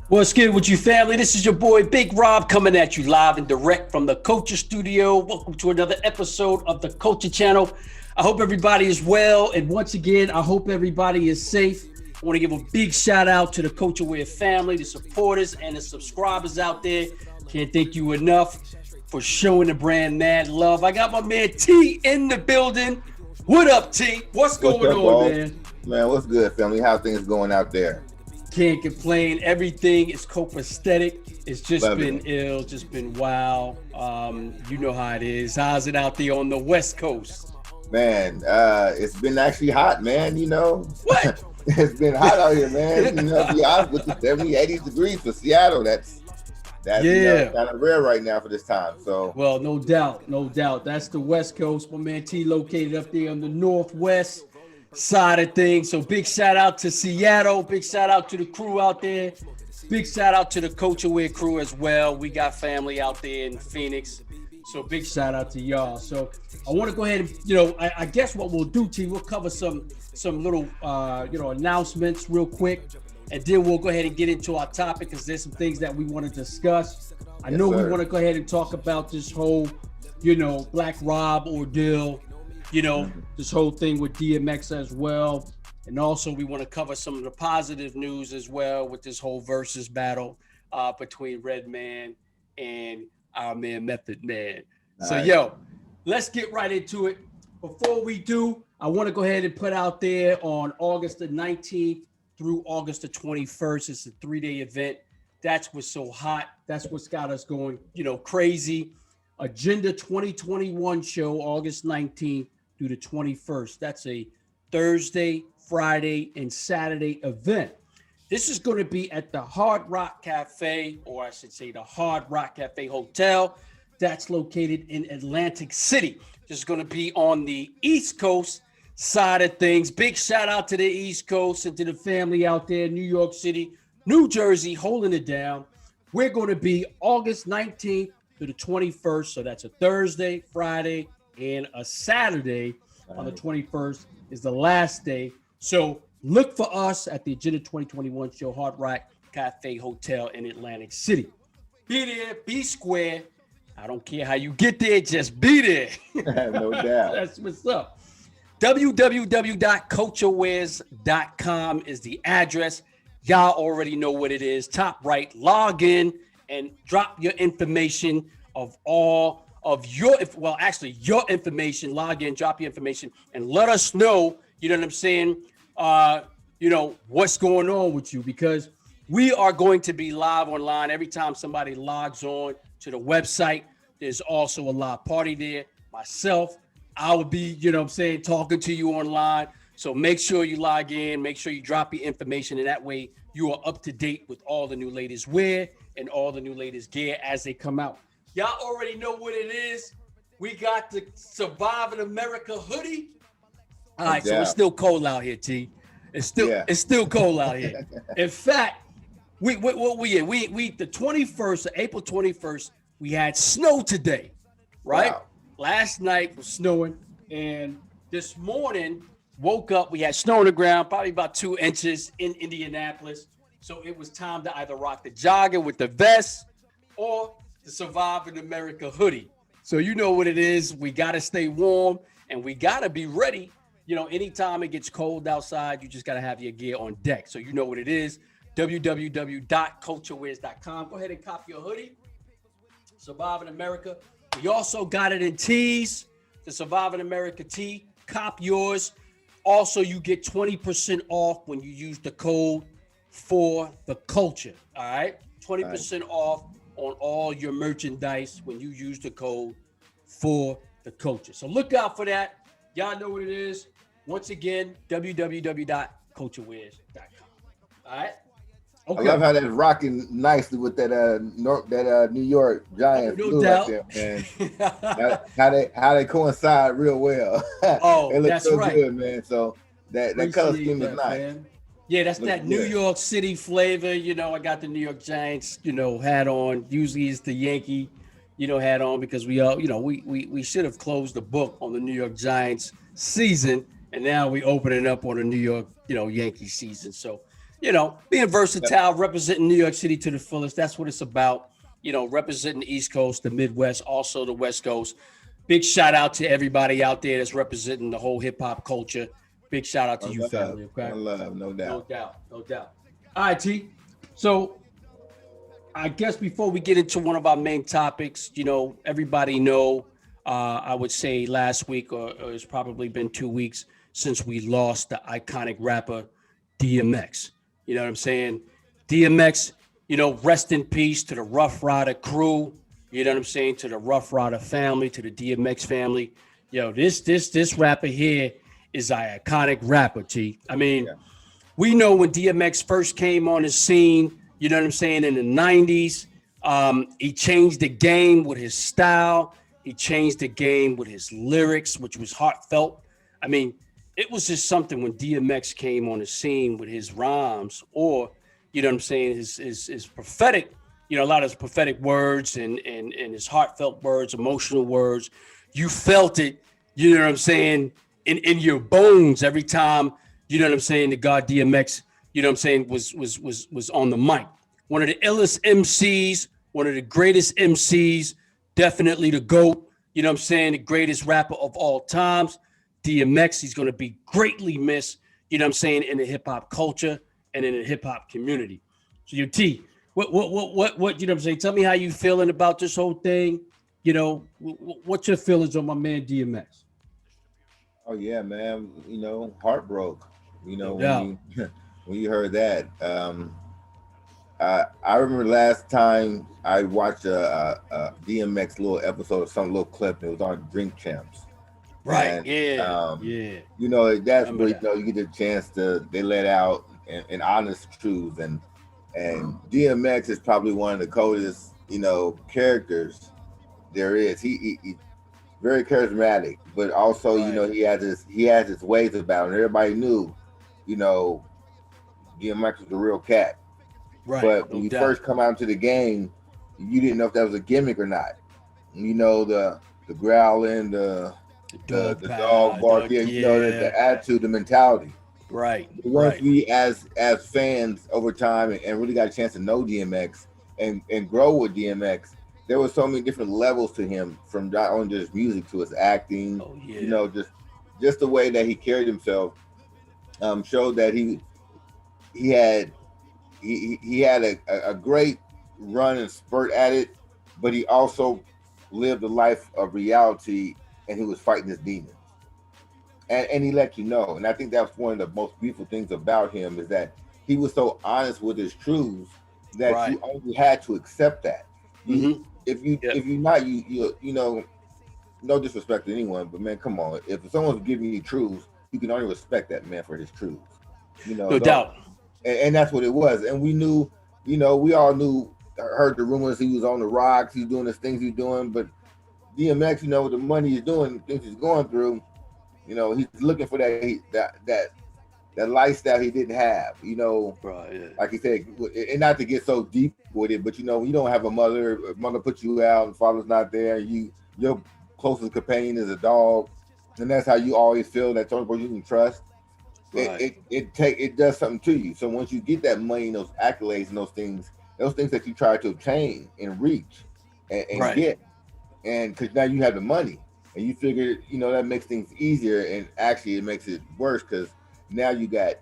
What's good with you, family? This is your boy Big Rob coming at you live and direct from the Culture Studio. Welcome to another episode of the Culture Channel. I hope everybody is well, and once again, I hope everybody is safe. I want to give a big shout out to the Culture Wear family, the supporters, and the subscribers out there. Can't thank you enough for showing the brand mad love. I got my man T in the building. What up, T? What's going on, man? Man, what's good, family? How things going out there? Can't complain. Everything is copacetic. It's just been ill, just been wild. You know how it is. How's it out there on the West Coast? Man, it's been actually hot, man. What? It's been hot out here, man. To be honest with you, 70, 80 degrees for Seattle. That's kind of rare right now for this time. So, well, no doubt. That's the West Coast. My man T located up there on the Northwest side of things. So big shout out to Seattle. Big shout out to the crew out there. Big shout out to the Culture Wear crew as well. We got family out there in Phoenix. So big shout out to y'all. So I want to go ahead and, I guess what we'll do, T, we'll cover some little, announcements real quick. And then we'll go ahead and get into our topic because there's some things that we want to discuss. I know we want to go ahead and talk about this whole, Black Rob ordeal. This whole thing with DMX as well. And also we want to cover some of the positive news as well with this whole Verzuz battle between Redman and our man Method Man. Nice. So, let's get right into it. Before we do, I want to go ahead and put out there on August the 19th through August the 21st. It's a 3-day event. That's what's so hot. That's what's got us going, crazy. Agenda 2021 show, August 19th through the 21st. That's a Thursday, Friday, and Saturday event. This is going to be at the Hard Rock Cafe, or I should say the Hard Rock Cafe Hotel. That's located in Atlantic City. This is going to be on the East Coast side of things. Big shout out to the East Coast and to the family out there in New York City, New Jersey, holding it down. We're going to be August 19th to the 21st. So that's a Thursday, Friday, and a Saturday on the 21st is the last day. So look for us at the Agenda 2021 show, Hard Rock Cafe Hotel in Atlantic City. Be there, be square. I don't care how you get there, just be there. No doubt. That's what's up. www.culturewears.com is the address. Y'all already know what it is. Top right, log in and drop your information of all of your information. Log in, drop your information, and let us know, you know what I'm saying, what's going on with you, because we are going to be live online every time somebody logs on to the website. There's also a live party there. Myself, I will be, talking to you online. So make sure you log in, make sure you drop your information, and that way you are up to date with all the new latest wear and all the new latest gear as they come out. Y'all already know what it is. We got the Surviving America hoodie. All right, so it's still cold out here, T. It's still cold out here. In fact, we the 21st, April 21st, we had snow today, right? Wow. Last night was snowing, and this morning woke up, we had snow on the ground, probably about 2 inches in Indianapolis. So it was time to either rock the jogger with the vest or the Surviving America hoodie. So you know what it is. We got to stay warm and we got to be ready. Anytime it gets cold outside, you just got to have your gear on deck. So you know what it is. www.culturewears.com. Go ahead and copy your hoodie. Surviving America. We also got it in tees. The Surviving America tee. Cop yours. Also, you get 20% off when you use the code for the culture. All right. 20% off on all your merchandise when you use the code for the culture. So look out for that. Y'all know what it is. Once again, www.culturewears.com. All right. Okay. I love how that's rocking nicely with that New York Giants blue right there, man. how they coincide real well. Oh, it looks that's so right. good, man. So that color scheme is nice. Man. Yeah, that's that New York City flavor. I got the New York Giants, hat on. Usually it's the Yankee, hat on because we should have closed the book on the New York Giants season, and now we open it up on the New York, Yankee season. So being versatile, representing New York City to the fullest. That's what it's about. Representing the East Coast, the Midwest, also the West Coast. Big shout out to everybody out there that's representing the whole hip hop culture. Big shout out to you, family. Okay, love, no doubt, no doubt, no doubt. All right, T. So I guess before we get into one of our main topics, everybody know. I would say last week, or it's probably been 2 weeks since we lost the iconic rapper DMX. You know what I'm saying? DMX, rest in peace to the Rough Rider crew. You know what I'm saying? To the Rough Rider family, to the DMX family. This rapper here is an iconic rapper, T. I mean, we know when DMX first came on the scene, you know what I'm saying, in the 90s, he changed the game with his style. He changed the game with his lyrics, which was heartfelt. I mean, it was just something when DMX came on the scene with his rhymes, or, you know what I'm saying, his prophetic, a lot of his prophetic words and his heartfelt words, emotional words. You felt it, you know what I'm saying, in your bones every time, you know what I'm saying, the God DMX, you know what I'm saying, was on the mic. One of the illest MCs, one of the greatest MCs, definitely the GOAT, you know what I'm saying, the greatest rapper of all times. DMX, he's going to be greatly missed, you know what I'm saying, in the hip hop culture and in the hip hop community. So your T, what, you know what I'm saying? Tell me how you feeling about this whole thing. What's your feelings on my man DMX? Oh yeah, man. Heartbroke. No When doubt. you when you heard that. I remember last time I watched a DMX little episode of some little clip. And it was on Drink Champs, Right. and Yeah. that's Remember where that. you get the chance to they let out an honest truth, and DMX is probably one of the coldest characters there is. He very charismatic, but also Right. he has his ways about him. Everybody knew, you know, DMX was the real cat. Right. But when No you doubt. first come out to the game, you didn't know if that was a gimmick or not. The growling, The dog the dog pound. bark, Dog, yeah, yeah. the attitude, the mentality. Right. But once Right. we as fans over time and really got a chance to know DMX and grow with DMX, there was so many different levels to him, from not only just music to his acting, Oh yeah. just the way that he carried himself, showed that he had he had a great run and spurt at it, but he also lived a life of reality, and he was fighting his demons. And he let you know. And I think that's one of the most beautiful things about him, is that he was so honest with his truths that Right. you only had to accept that. You Mm-hmm. Yep. if you not no disrespect to anyone, but man, come on. If someone's giving you truths, you can only respect that man for his truths. No Don't. doubt. And that's what it was. And we knew, we all knew, heard the rumors he was on the rocks, he's doing the things he's doing, but DMX, with the money he's doing, things he's going through, he's looking for that lifestyle he didn't have, Right. Yeah. like he said, and not to get so deep with it, but when you don't have a mother put you out and father's not there, your closest companion is a dog, and that's how you always feel, that only person you can trust. Right. It does something to you. So once you get that money and those accolades and those things that you try to obtain and reach and Right. get, and because now you have the money and you figure that makes things easier, and actually it makes it worse, because now you got,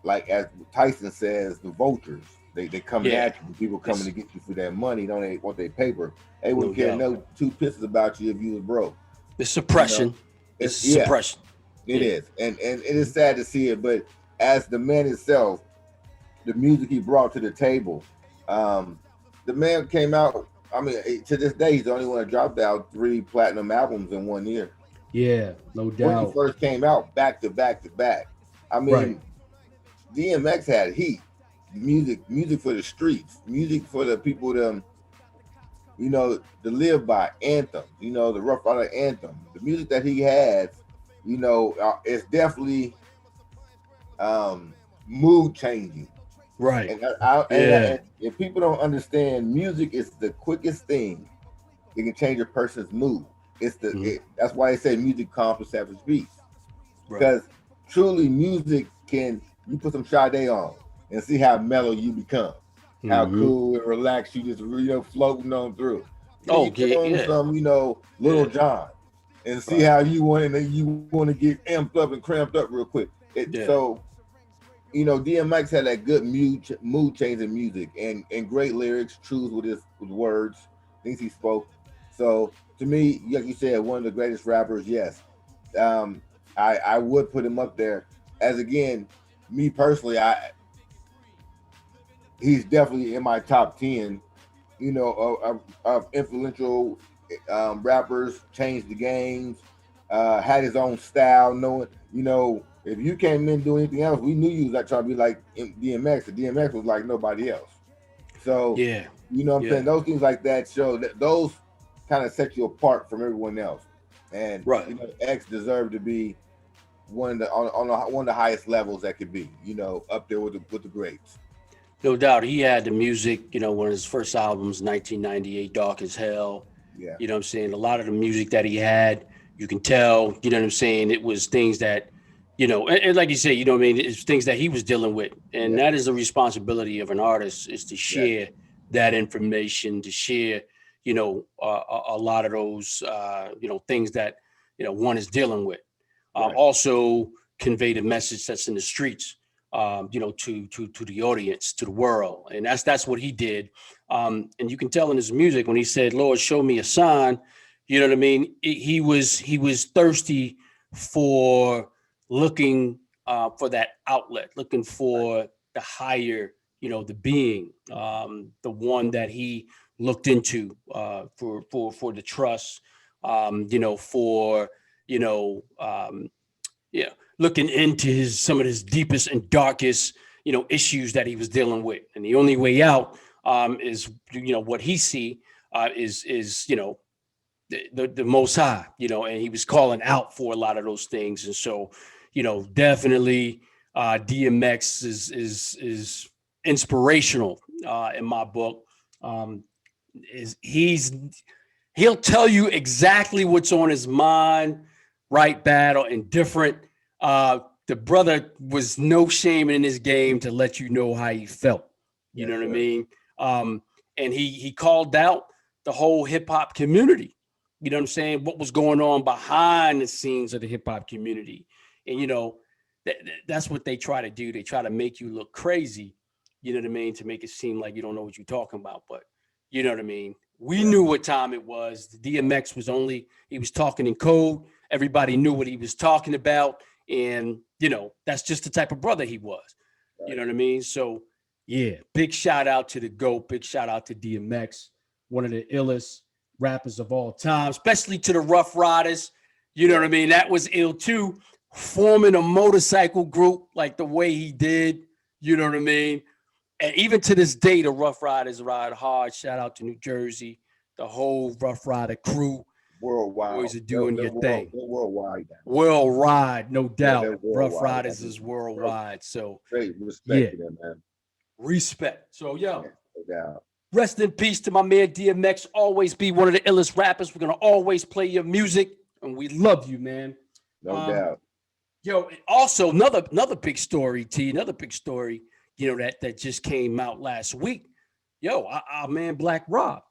like as Tyson says, the vultures. They coming Yeah. at you. People coming It's to get you for their money. Don't they want their paper? They no wouldn't care doubt. no two pisses about you if you was broke. It's You know, suppression. It's yeah, suppression. it Yeah. is, and it is sad to see it. But as the man itself, the music he brought to the table, um, the man came out. I mean, to this day, he's the only one that dropped out 3 platinum albums in 1 year. Yeah. No When he doubt. first came out, back to back to back. I Right. mean, DMX had heat, music for the streets, music for the people to live by, anthem, the Rough Rider anthem. The music that he has, it's definitely mood changing. Right. And Yeah. if people don't understand, music is the quickest thing that can change a person's mood. Mm-hmm. That's why they say music calms the savage beast, Right. because truly music can, you put some Sade on, and see how mellow you become, how Mm-hmm. cool and relaxed you just floating on through. Then you Oh, put yeah, on yeah, some Little yeah. John, and see Right. how you want, and then you want to get amped up and cramped up real quick. Yeah. So DMX had that good mood changing music and great lyrics, truths with words, things he spoke. So to me, like you said, one of the greatest rappers. Yes, um, I would put him up there as, again, me personally. He's definitely in my top 10. Of influential rappers, changed the games, had his own style. Knowing, if you came in doing anything else, we knew you was like trying to be like DMX. The DMX was like nobody else. So, Yeah. what I'm saying? Yeah. Those things like that show that those kind of set you apart from everyone else. And Right. X deserved to be one of the highest levels that could be. Up there with the greats. No doubt. He had the music, one of his first albums, 1998, Dark as Hell. Yeah. You know what I'm saying? A lot of the music that he had, you can tell, you know what I'm saying? It was things that, and like you say, you know what I mean? It's things that he was dealing with. And Yeah. that is the responsibility of an artist, is to Yes. share that information, to share, a lot of those, things that, one is dealing with. Right. Also convey the message that's in the streets, to the audience, to the world, and that's what he did. And you can tell in his music when he said, "Lord, show me a sign." You know what I mean? He was thirsty for looking for that outlet, looking Right. for the higher, the being, the one that he looked into for the trust, for you know. Yeah, looking into some of his deepest and darkest, issues that he was dealing with, and the only way out is, what he see is the Most High, and he was calling out for a lot of those things, and so, definitely DMX is inspirational in my book. Um, is he'll tell you exactly what's on his mind, right, bad, or indifferent. The brother was no shame in his game to let you know how he felt. You Yes, know what I sir. mean? And he called out the whole hip hop community. You know what I'm saying? What was going on behind the scenes of the hip hop community, and that's what they try to do. They try to make you look crazy. You know what I mean? To make it seem like you don't know what you're talking about, but you know what I mean? We Yeah. knew what time it was. The DMX he was talking in code. Everybody knew what he was talking about. And, that's just the type of brother he was. You Right. know what I mean? So, yeah, big shout out to the GOAT. Big shout out to DMX, one of the illest rappers of all time, especially to the Rough Riders. You know what I mean? That was ill too. Forming a motorcycle group like the way he did. You know what I mean? And even to this day, the Rough Riders ride hard. Shout out to New Jersey, the whole Rough Rider crew. Worldwide. Boys are doing your thing. They're worldwide now. Worldwide, no Yeah, doubt. they're Rough worldwide. Riders is worldwide. So, Great respect yeah, to them, man. respect. So, Yeah, yo, no doubt. rest in peace to my man DMX. Always be one of the illest rappers. We're going to always play your music, and we love you, man. No Um, doubt. Yo, also another big story, another big story, that just came out last week. Yo, our man Black Rob,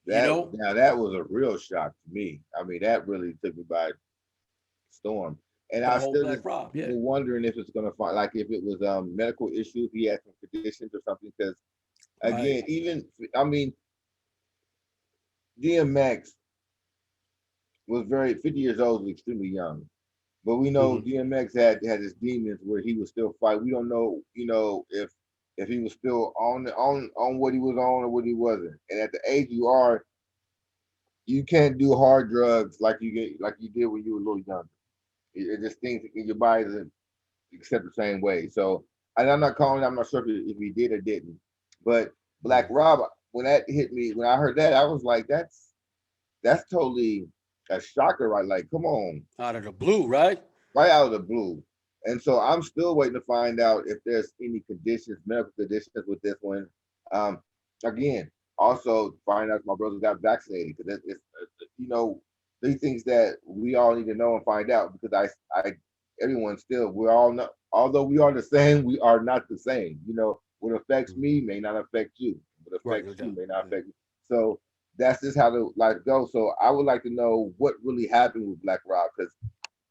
you know, That was a real shock to me. I mean, that really took me by storm. And the I whole still Black just Rob, yeah. wondering if it's gonna find, like, if it was medical issues, he had some conditions or something. Because Right. again, even, I mean, DMX was very 50 years old, was extremely young. But we know Mm-hmm. DMX had his demons where he would still fight. We don't know, if he was still on what he was on or what he wasn't. And at the age you are, you can't do hard drugs like you did when you were a little younger. It just things in your body doesn't accept the same way. So, and I'm not calling. I'm not sure if he did or didn't. But Black Mm-hmm. Rob, when that hit me, when I heard that, I was like, that's totally a shocker, right? Like, come on, Out of the blue, right? right out of the blue. And so I'm still waiting to find out if there's any conditions, medical conditions with this one. Um, Again, also find out if my brother got vaccinated, because it's these things that we all need to know and find out, because I everyone still, we all know, although we are the same, we are not the same. You know, what affects me may not affect you. What Right, no affects you doubt. may not Yeah. affect me. So that's just how the life goes. So I would like to know what really happened with Black Rob because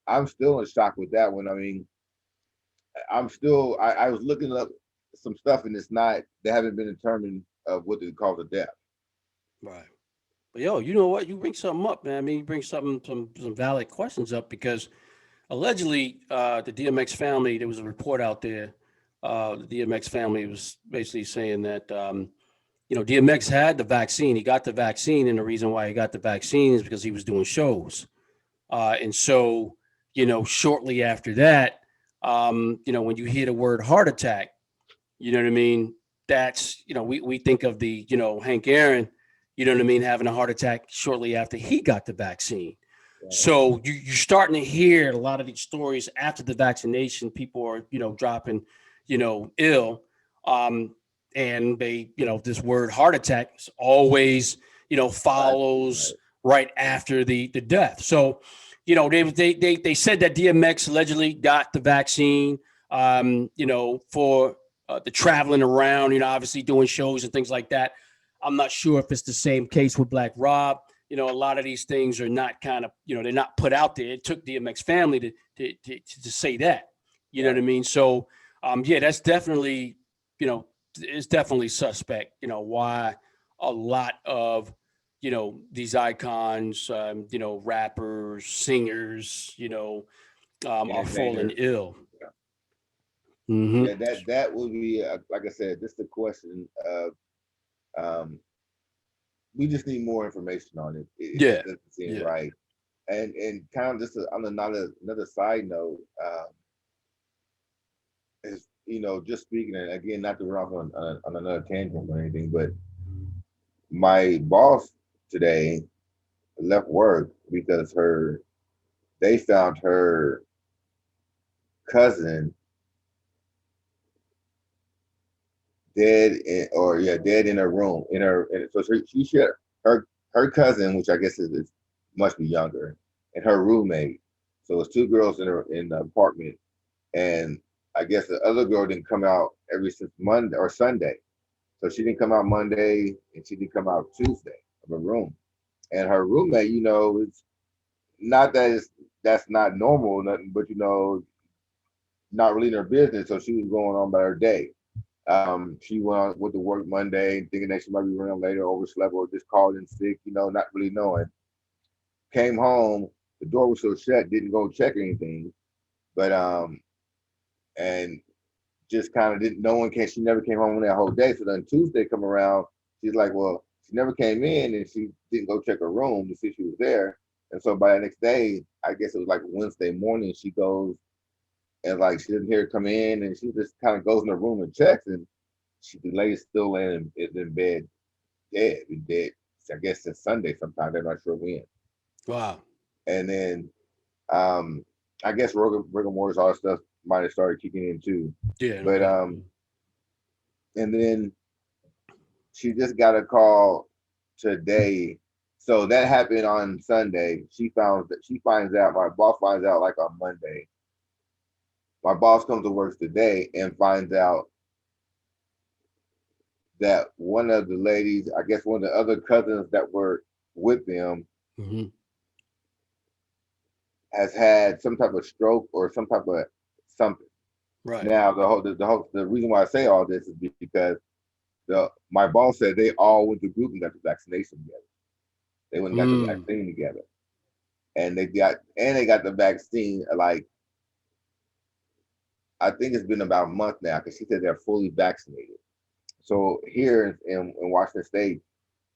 I'm still in shock with that one. I mean, I was looking up some stuff and it's not they haven't been determined of what they call the death. Right. But yo, you know what? You bring something up, man. I mean, you bring some valid questions up because allegedly, the DMX family, there was a report out there. The DMX family was basically saying that DMX had the vaccine. He got the vaccine, and the reason why he got the vaccine is because he was doing shows. And so, shortly after that, when you hear the word heart attack, you know what I mean? That's, we think of the, Hank Aaron, you know what I mean, having a heart attack shortly after he got the vaccine. Right. So you're starting to hear a lot of these stories after the vaccination. People are, dropping, ill. Um, and they, this word heart attack is always, Right. follows Right. right after the death. So, they said that DMX allegedly got the vaccine, for the traveling around, obviously doing shows and things like that. I'm not sure if it's the same case with Black Rob. A lot of these things are not kind of, they're not put out there. It took DMX family to say that, you know what I Right. mean? So, yeah, that's definitely, it's definitely suspect, why a lot of, these icons, rappers, singers, are falling Entertainers. ill. Yeah. Hmm. Yeah, that would be like I said, just a question of um, we just need more information on it. It Yeah. just doesn't seem Yeah. right. And kind of just on another side note, is just speaking and again not to run off on another tangent or anything, but my boss today left work because her they found her cousin dead dead in her room so she shared her cousin, which I guess is must be younger, and her roommate. So it's two girls in the apartment, and I guess the other girl didn't come out every since Monday or Sunday. So she didn't come out Monday and she didn't come out Tuesday of her room. And her roommate, it's not that that's not normal, nothing, but not really in her business. So she was going on by her day. She went on with the work Monday, thinking that she might be running later, overslept, or just called in sick, not really knowing. Came home, the door was still shut, didn't go check anything, but and just kind of didn't. No one came. She never came home that whole day. So then Tuesday come around, she's like, well, she never came in, and she didn't go check her room to see if she was there. And so by the next day, I guess it was like Wednesday morning, she goes and like she didn't hear her come in, and she just kind of goes in her room and checks, and the lady's still is in bed, dead. I guess since Sunday sometime. They're not sure when. Wow. And then I guess rigor mortis, all that stuff might have started kicking in too. Yeah, no But doubt. and then she just got a call today. So that happened on Sunday. She finds out, my boss finds out like on Monday. My boss comes to work today and finds out that one of the ladies, I guess one of the other cousins that were with them, Hmm. has had some type of stroke or some type of something. Right. Now the reason why I say all this is because my boss said they all went to group and got the vaccination together. They went and got the Mm. vaccine together, and they got the vaccine like I think it's been about a month now because she said they're fully vaccinated. So here in Washington State,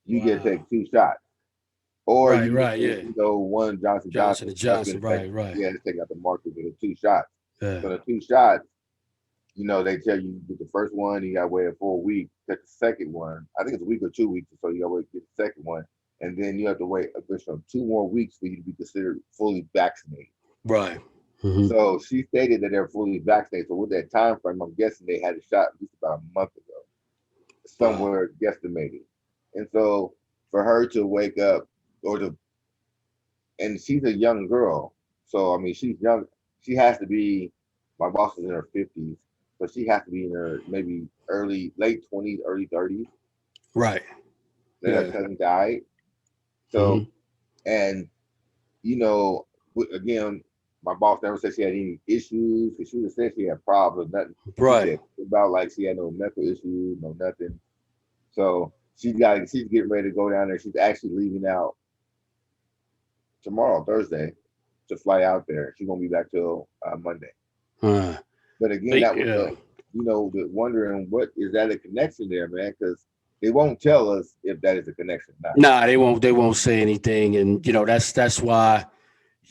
you get to Wow. take two shots, or Right, you get right, yeah. one Johnson Johnson Johnson. and That's been Johnson. taken. Right, right. Yeah, it's taken out the market with the two shots. Yeah. So the two shots, they tell you get the first one, you got to wait a full week. Get the second one. I think it's a week or 2 weeks, so you got to wait to get the second one, and then you have to wait additional 2 more weeks for you to be considered fully vaccinated. Right. Hmm. So she stated that they're fully vaccinated. So with that time frame, I'm guessing they had a shot at least about a month ago, Wow. somewhere guesstimated. And so for her to wake up or to, and she's a young girl, so I mean she's young. She has to be My boss is in her 50s, so she has to be in her maybe late 20s, early 30s. Right. Then her cousin died. Mm-hmm. So, and you know, again, my boss never said she had any issues. Cause she would say she had problems, nothing. She Right. said about like she had no medical issues, no nothing. So she's getting ready to go down there. She's actually leaving out tomorrow, Thursday, to fly out there. She's gonna be back till Monday. Uh, But again, that was yeah. the wondering what is that a connection there, man? Because they won't tell us if that is a connection or not. Nah, they won't. They won't say anything, and that's why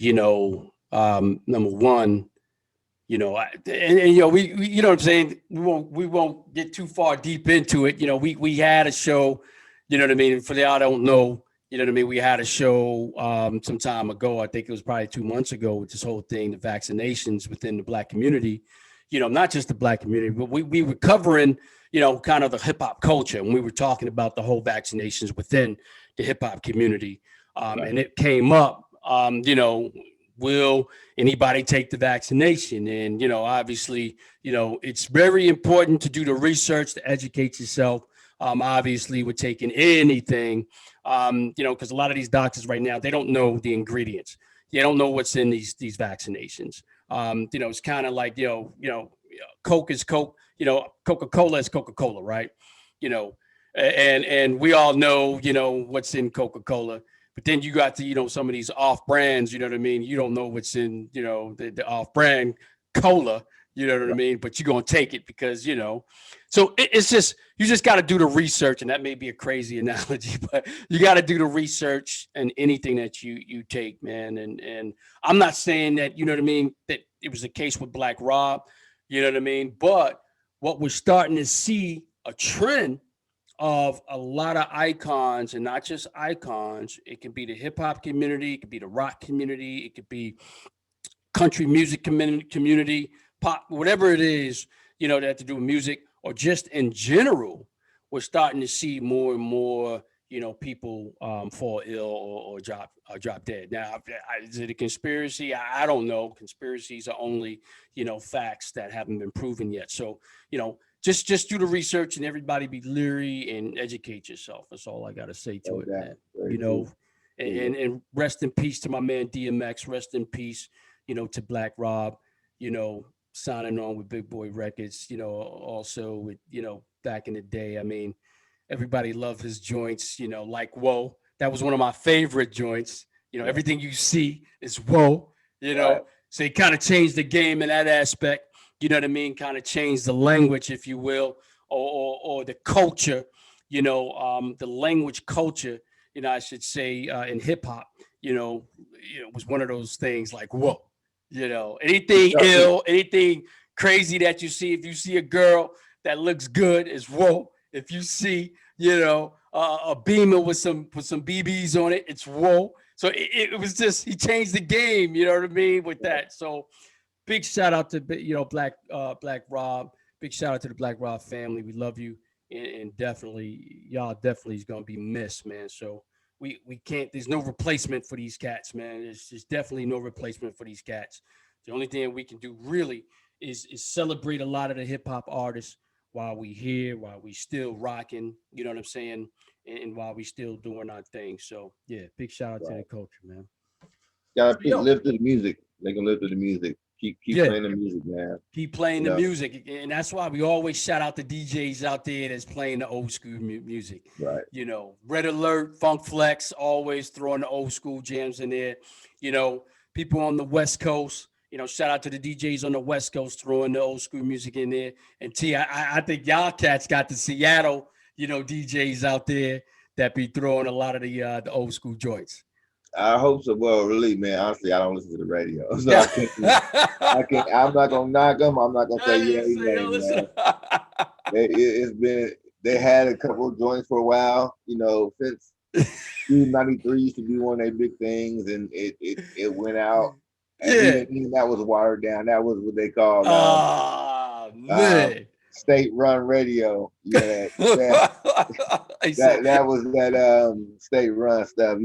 number one, we you know what I'm saying. We won't get too far deep into it. We had a show, you know what I mean. For the I don't know, you know what I mean. We had a show some time ago. I think it was probably 2 months ago with this whole thing, the vaccinations within the Black community. Not just the Black community, but we were covering, kind of the hip hop culture, and we were talking about the whole vaccinations within the hip hop community. Right. And it came up, will anybody take the vaccination? And, obviously, it's very important to do the research to educate yourself. Obviously, with taking anything, because a lot of these doctors right now, they don't know the ingredients. They don't know what's in these vaccinations. It's kind of like, Coke is Coke, Coca-Cola is Coca-Cola, right? And we all know, what's in Coca-Cola. But then you got to, some of these off brands, you know what I mean? You don't know what's in, the off brand cola, you know what I mean? But you're going to take it because, so it's just, you just got to do the research. And that may be a crazy analogy, but you got to do the research and anything that you take, man. And I'm not saying that, you know what I mean, that it was the case with Black Rob, you know what I mean? But what we're starting to see a trend of a lot of icons, and not just icons. It can be the hip hop community, it could be the rock community, it could be country music community, pop, whatever it is, that have to do with music or just in general. We're starting to see more and more, people fall ill or drop dead. Now, is it a conspiracy? I don't know. Conspiracies are only, facts that haven't been proven yet. So, just do the research and everybody be leery and educate yourself. That's all I got to say to it, man. And rest in peace to my man DMX. Rest in peace, to Black Rob, signing on with Big Boy Records, also with, back in the day. I mean, everybody loved his joints, like Whoa. That was one of my favorite joints. Everything you see is Whoa, Right. So he kind of changed the game in that aspect. You know what I mean? Kind of changed the language, if you will, or the culture, the language culture, I should say, in hip hop, was one of those things like, whoa, anything ill, anything crazy that you see. If you see a girl that looks good, is whoa. If you see, a Beamer with some BBs on it, it's whoa. So it was just, he changed the game, you know what I mean, with that. So big shout out to, Black Rob. Big shout out to the Black Rob family. We love you, and definitely, y'all definitely is gonna be missed, man. So we can't. There's no replacement for these cats, man. There's definitely no replacement for these cats. The only thing we can do really is celebrate a lot of the hip hop artists while we here, while we still rocking. You know what I'm saying? And while we still doing our thing. So yeah, big shout out to the culture, man. Gotta live to the music. They can live to the music. Keep playing the music, man. Keep playing the music, and that's why we always shout out the DJs out there that's playing the old school music. Right. Red Alert, Funk Flex, always throwing the old school jams in there. People on the West Coast. Shout out to the DJs on the West Coast throwing the old school music in there. And T, I think y'all cats got the Seattle, DJs out there that be throwing a lot of the old school joints. I hope so. Well, really, man. Honestly, I don't listen to the radio, so I can't. I'm not gonna knock them. I'm not gonna say man. It's been. They had a couple of joints for a while. Since 93 used to be one of their big things, and it went out. And even that was watered down. That was what they called state-run radio. That was that state-run stuff.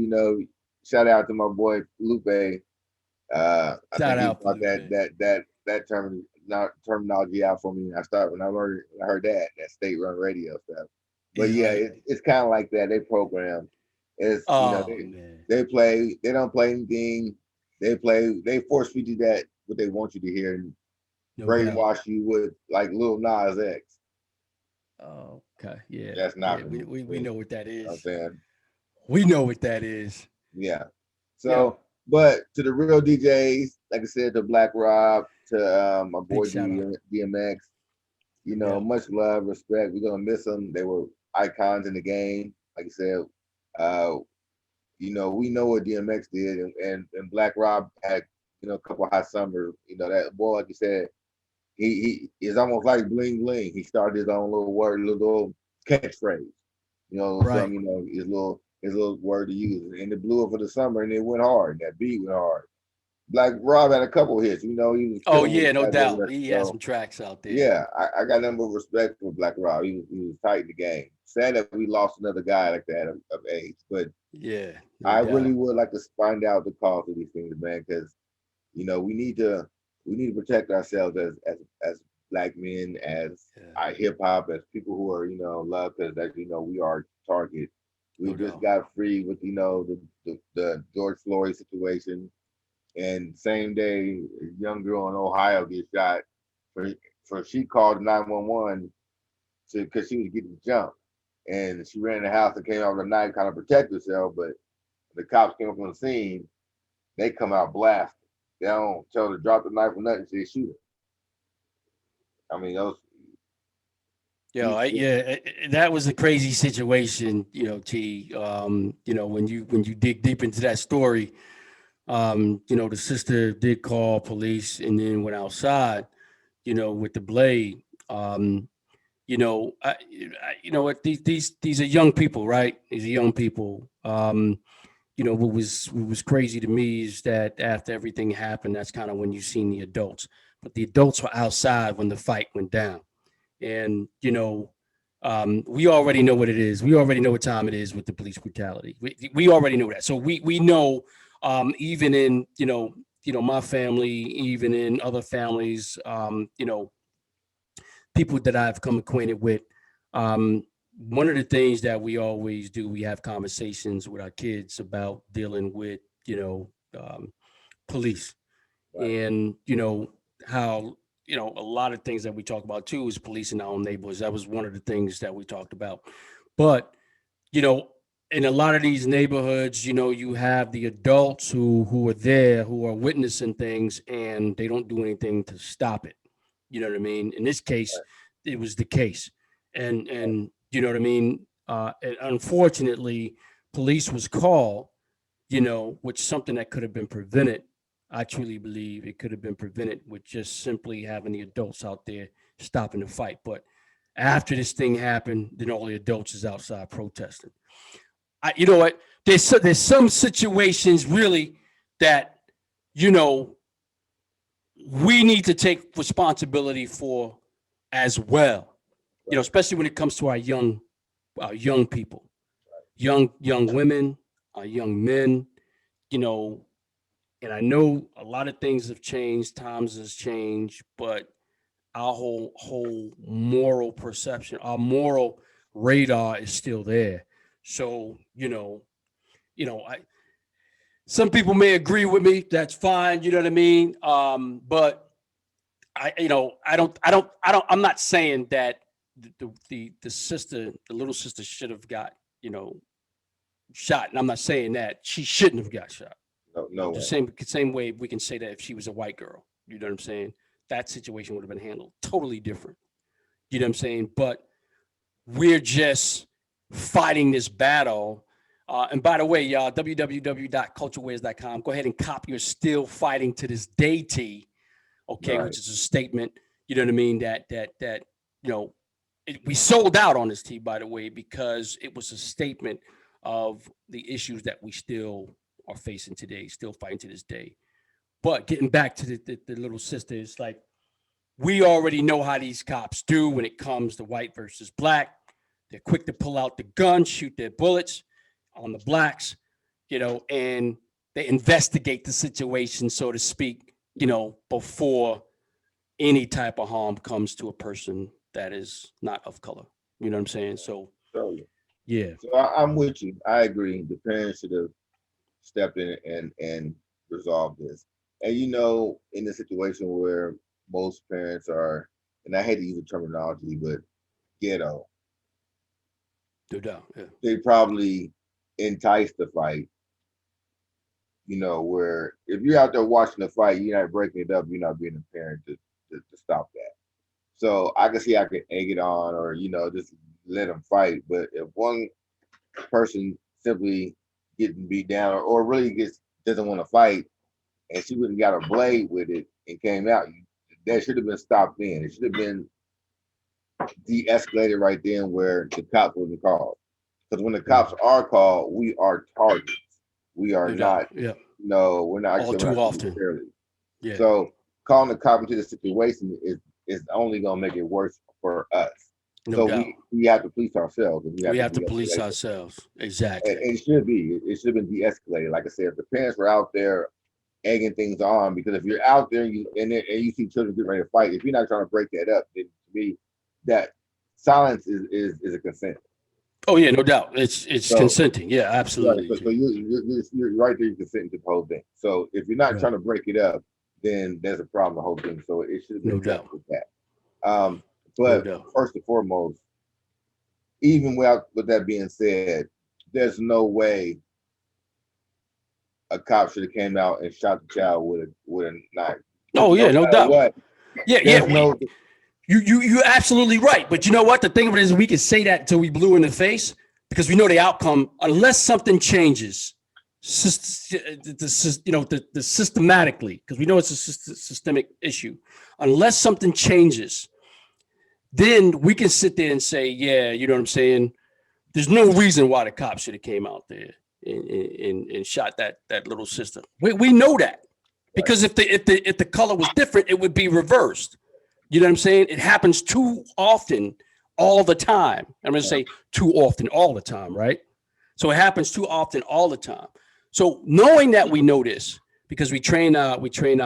Shout out to my boy Lupe. I think he brought that terminology out for me. When I heard that state run radio stuff. But Yeah, yeah, right. it's kind of like that. They program is Oh man, they don't play anything. They force feed you that what they want you to hear and no doubt. brainwash you with like Lil Nas X. Oh, okay, yeah, That's yeah. not for me. We know what that I'm is. saying, We know what that is. yeah. Yeah, So, but to the real DJs, like I said, to Black Rob, to my big boy shout out. DMX, Yeah, much love, respect. We're gonna miss them. They were icons in the game. Like I said, uh, we know what DMX did, and Black Rob had, a couple hot summers. That boy, like you said, he is almost like bling bling. He started his own little word, little catchphrase. right. His little word to use, and it blew up for the summer, and it went hard. That beat went hard. Black Rob had a couple hits. He was Oh killing with yeah, no that doubt. record. He has So some tracks out there. yeah, I got nothing but respect for Black Rob. He was tight in the game. Sad that we lost another guy like that of age, but Yeah, no I really doubt. would like to find out the cause of these things, man, because we need to protect ourselves as black men, as Yeah, our hip hop, as people who are loved, because as we are target. We no just doubt. got free with the George Floyd situation, and same day a young girl in Ohio gets shot for she called 911 because she was getting jumped, and she ran in the house and came out with a knife kind of protect herself, but the cops came up on the scene. They come out blasting. They don't tell her to drop the knife or nothing. They shoot her. I mean, those. That was a crazy situation, T. When you dig deep into that story, the sister did call police and then went outside, with the blade. What these are young people, right? These are young people. What was crazy to me is that after everything happened, that's kind of when you seen the adults. But the adults were outside when the fight went down, and we already know what it is. We already know what time it is with the police brutality. We already know that. So we know, even in my family, even in other families, people that I've come acquainted with. Um, One of the things that we always do, we have conversations with our kids about dealing with, police, Right. and how a lot of things that we talk about too is police in our own neighborhoods. That was one of the things that we talked about. But you know, in a lot of these neighborhoods, you have the adults who are there, who are witnessing things, and they don't do anything to stop it. You know what I mean? In this case, it was the case, and you know what I mean. And unfortunately, police was called. Which something that could have been prevented. I truly believe it could have been prevented with just simply having the adults out there stopping the fight. But after this thing happened, then all the adults is outside protesting. You know what? There's some situations really that you know we need to take responsibility for as well. Right. Especially when it comes to our young people, young women, our young men. You know, and I know a lot of things have changed, times has changed, but our whole moral perception, our moral radar is still there. So, I some people may agree with me. That's fine. You know what I mean? But I'm not saying that the sister, the little sister, should have got shot, and I'm not saying that she shouldn't have got shot. No, no The way. same way we can say that if she was a white girl, you know what I'm saying? That situation would have been handled totally different. You know what I'm saying? But we're just fighting this battle. And by the way, y'all, www.culturewares.com. Go ahead and cop your Still Fighting to This Day tee, okay, Right. which is a statement, you know what I mean, that you know, we sold out on this tee, by the way, because it was a statement of the issues that we still are facing today, still fighting to this day. But getting back to the little sisters, like we already know how these cops do when it comes to white versus black. They're quick to pull out the gun, shoot their bullets on the blacks, and they investigate the situation, so to speak, before any type of harm comes to a person that is not of color. You know what I'm saying? So So, yeah, I'm with you. I agree. The parents should have stepped in and resolved this. And in a situation where most parents are, and I hate to use the terminology, but ghetto, no doubt. Yeah, they probably entice the fight. Where if you're out there watching the fight, you're not breaking it up, you're not being a parent to stop that. So I can see I could egg it on or, just let them fight. But if one person simply getting beat down or really doesn't want to fight and she wouldn't got a blade with it and came out, that should have been stopped then. It should have been de-escalated right then where the cops wasn't called. Because when the cops are called, we are targets. We are no doubt. not, Yeah, we're not all actually too not treated often. fairly. Yeah, So calling the cop into the situation is only gonna make it worse for us. no So doubt. we have to police ourselves and we have We to have to police de-escalate. ourselves. And Exactly. it should be. It should have been de-escalated. Like I said, if the parents were out there egging things on, because if you're out there and you see children getting ready to fight, if you're not trying to break that up, then to me, that silence is a consent. Oh yeah, no doubt. It's So consenting. Yeah, right, absolutely. so you're right there. You're consenting to the whole thing. So if you're not Right. trying to break it up, then there's a problem. The whole thing. So it should have No been dealt doubt. with that. No But doubt. first and foremost, even with that being said, there's no way a cop should have came out and shot the child with a knife. Oh No yeah, no matter doubt. what, Yeah, yeah. there's no You're absolutely right. But you know what? The thing of it is, we can say that until we blue in the face because we know the outcome. Unless something changes, the systematically, because we know it's a systemic issue. Unless something changes, then we can sit there and say, yeah, you know what I'm saying. There's no reason why the cops should have came out there and shot that little sister. We know that right. because if the color was different, it would be reversed. You know what I'm saying? It happens too often, all the time. I'm going to say too often, all the time, right? So it happens too often, all the time. So knowing that we know this, because we train our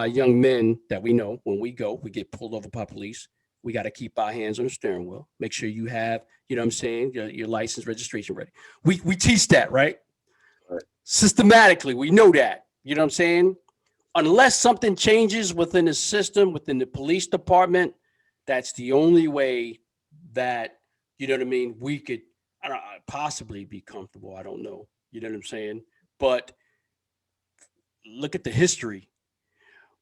young men that we know when we get pulled over by police. We got to keep our hands on the steering wheel. Make sure you have, you know what I'm saying, your license registration ready. We teach that, right? Right. Systematically, we know that. You know what I'm saying? Unless something changes within the system, within the police department, that's the only way that, you know what I mean, we could possibly be comfortable. I don't know. You know what I'm saying? But look at the history.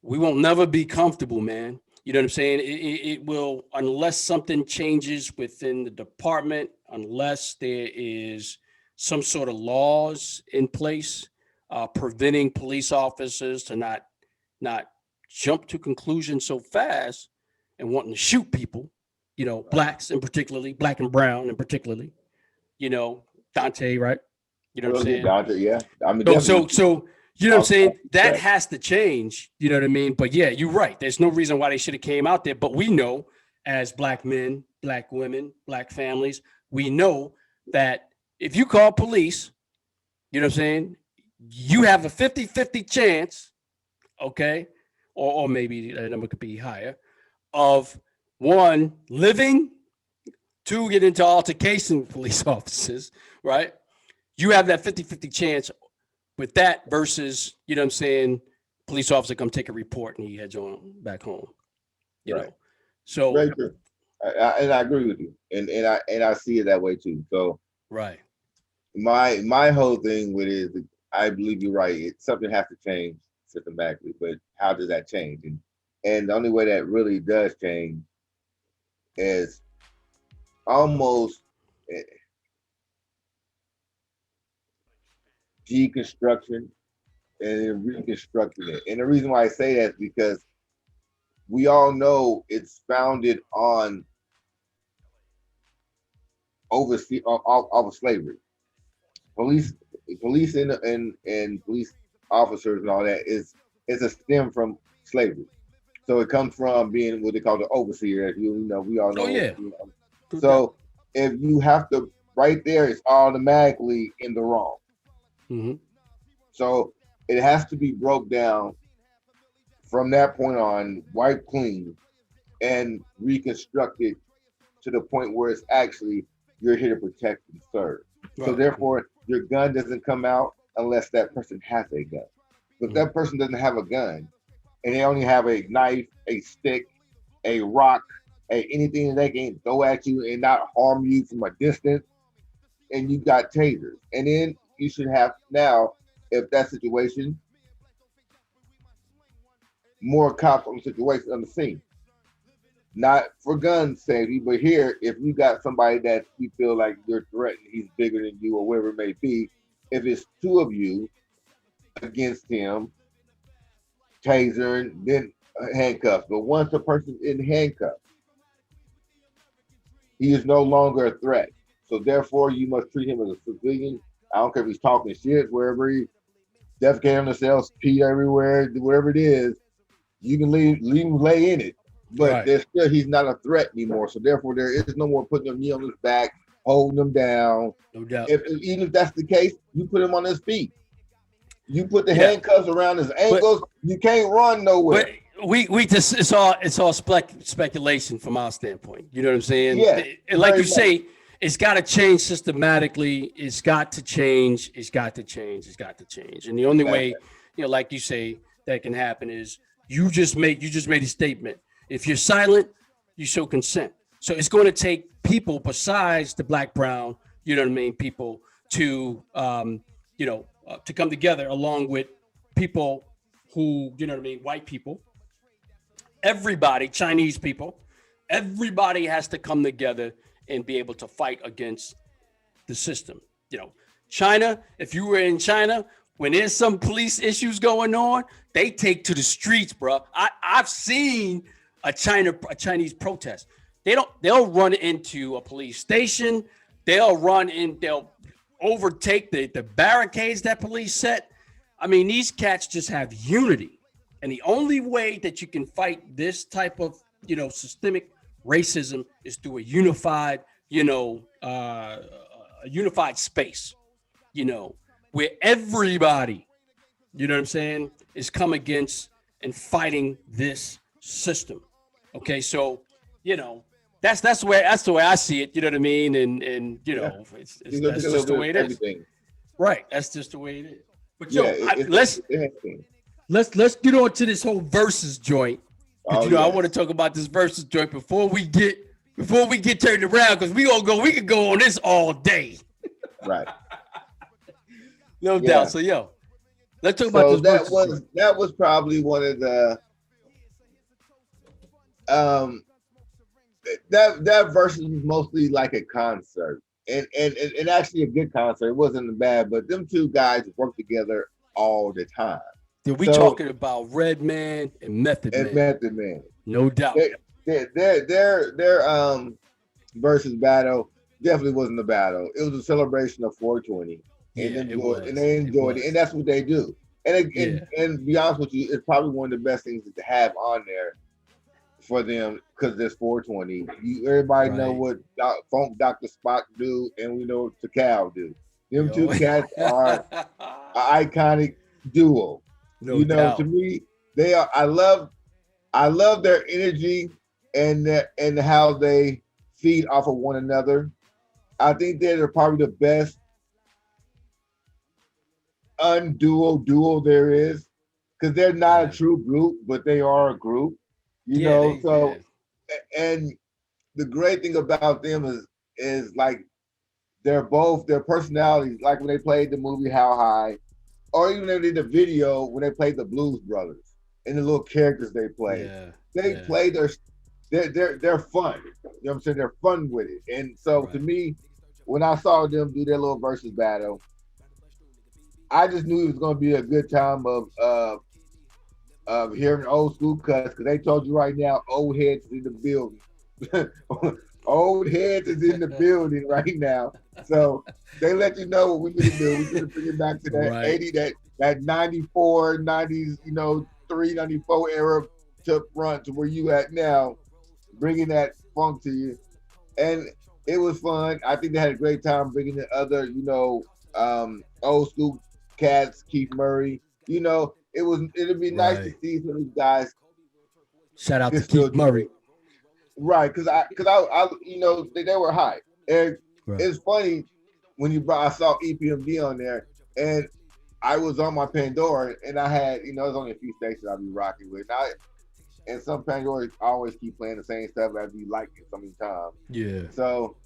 We won't never be comfortable, man. You know what I'm saying? It will, unless something changes within the department, unless there is some sort of laws in place preventing police officers to not jump to conclusions so fast and wanting to shoot people, blacks in particularly, black and brown in particularly, you know, Dante, right? You know what I'm Well, saying? Dante, yeah. I mean, So, definitely. so, so, you know what I'm saying? That Right. has to change. You know what I mean? But yeah, you're right. There's no reason why they should have came out there. But we know as black men, black women, black families, we know that if you call police, you know what I'm saying? You have a 50-50 chance, okay? Or maybe the number could be higher, of one, living, two, get into altercation with police officers, right? You have that 50-50 chance with that versus, you know what I'm saying, police officer come take a report and he heads on back home, you Right. know. So, Very true. And I agree with you. And I see it that way too. So right. my whole thing with it is I believe you're right. Something has to change systematically, but how does that change? And the only way that really does change is almost deconstruction and reconstructing it. And the reason why I say that is because we all know it's founded on oversee of slavery. Police, police and police officers and all that is a stem from slavery. So it comes from being what they call the overseer. As we all Oh know. yeah. No doubt. So if you have to, right there, it's automatically in the wrong. Mm-hmm. So it has to be broke down from that point on, wiped clean, and reconstruct it to the point where it's actually you're here to protect and serve. So Right. therefore, your gun doesn't come out unless that person has a gun. But if that person doesn't have a gun and they only have a knife, a stick, a rock, anything that they can throw at you and not harm you from a distance, and you got tasers. And then you should have now, if that situation, more cops on the situation on the scene. Not for gun safety, but here, if you got somebody that you feel like you're threatened, he's bigger than you or whatever it may be, if it's two of you against him, taser, and then handcuffs. But once a person's in handcuffs, he is no longer a threat. So therefore, you must treat him as a civilian. I don't care if he's talking shit, wherever he defecating on themselves, pee everywhere, whatever it is, you can leave him lay in it. But there's still he's not a threat anymore. So therefore, there is no more putting him knee on his back, holding him down. No doubt. Even if that's the case, you put him on his feet. You put the handcuffs around his ankles. You can't run nowhere. But we just it's all speculation from our standpoint. You know what I'm saying? Yeah. And like you say, it's got to change systematically. It's got to change. It's got to change. It's got to change. And the only way, like you say, that can happen is you just made a statement. If you're silent, you show consent. So it's going to take people besides the black, brown, you know what I mean, people to to come together along with people who, you know what I mean, white people, everybody, Chinese people, everybody has to come together and be able to fight against the system. China, if you were in China, when there's some police issues going on, they take to the streets, bro. I've seen a Chinese protest. They'll run into a police station. They'll overtake the barricades that police set. I mean, these cats just have unity. And the only way that you can fight this type of, systemic racism is through a unified, a unified space, where everybody, you know what I'm saying, is come against and fighting this system. Okay, so that's the way I see it. You know what I mean, and that's just the way it is. Right, that's just the way it is. But let's get on to this whole Verzuz joint. I want to talk about this Verzuz joint before we get turned around, because we can go on this all day. Right. No doubt. So let's talk about this. That was probably one of the that verse was mostly like a concert, and actually a good concert. It wasn't bad, but them two guys work together all the time. We talking about Redman and Method Man. No doubt. Their versus battle definitely wasn't a battle. It was a celebration of 420, and they enjoyed it, and that's what they do. And to be honest with you, it's probably one of the best things to have on there for them, because there's 420. Everybody know what Funk Dr. Spock do, and we know what Takal do. Them two cats are an iconic duo. No doubt. To me, they are. I love their energy and how they feed off of one another. I think they're probably the best duo there is, because they're not a true group, but they are a group. And the great thing about them is like their personalities, like when they played the movie How High, or even in the video when they played the Blues Brothers and the little characters they played. Play they're fun. You know what I'm saying? They're fun with it. And so to me, when I saw them do their little versus battle, I just knew it was gonna be a good time of hearing old school cuts, because they told you right now, old heads is in the building. Old heads is in the building right now. So they let you know what we need to do. We need to bring it back to that 80, that 94, 90s, 3, 94 era to run to where you at now, bringing that funk to you. And it was fun. I think they had a great time bringing the other, old school cats, Keith Murray. It'd be nice to see some of these guys. Shout out to Keith Murray. right, because I you know, they were high, and Right. it's funny when you brought. I saw EPMD on there, and I was on my Pandora, and I had, you know, there's only a few stations I'd be rocking with. And some Pandora always keep playing the same stuff I'd be liking so many times. Yeah. So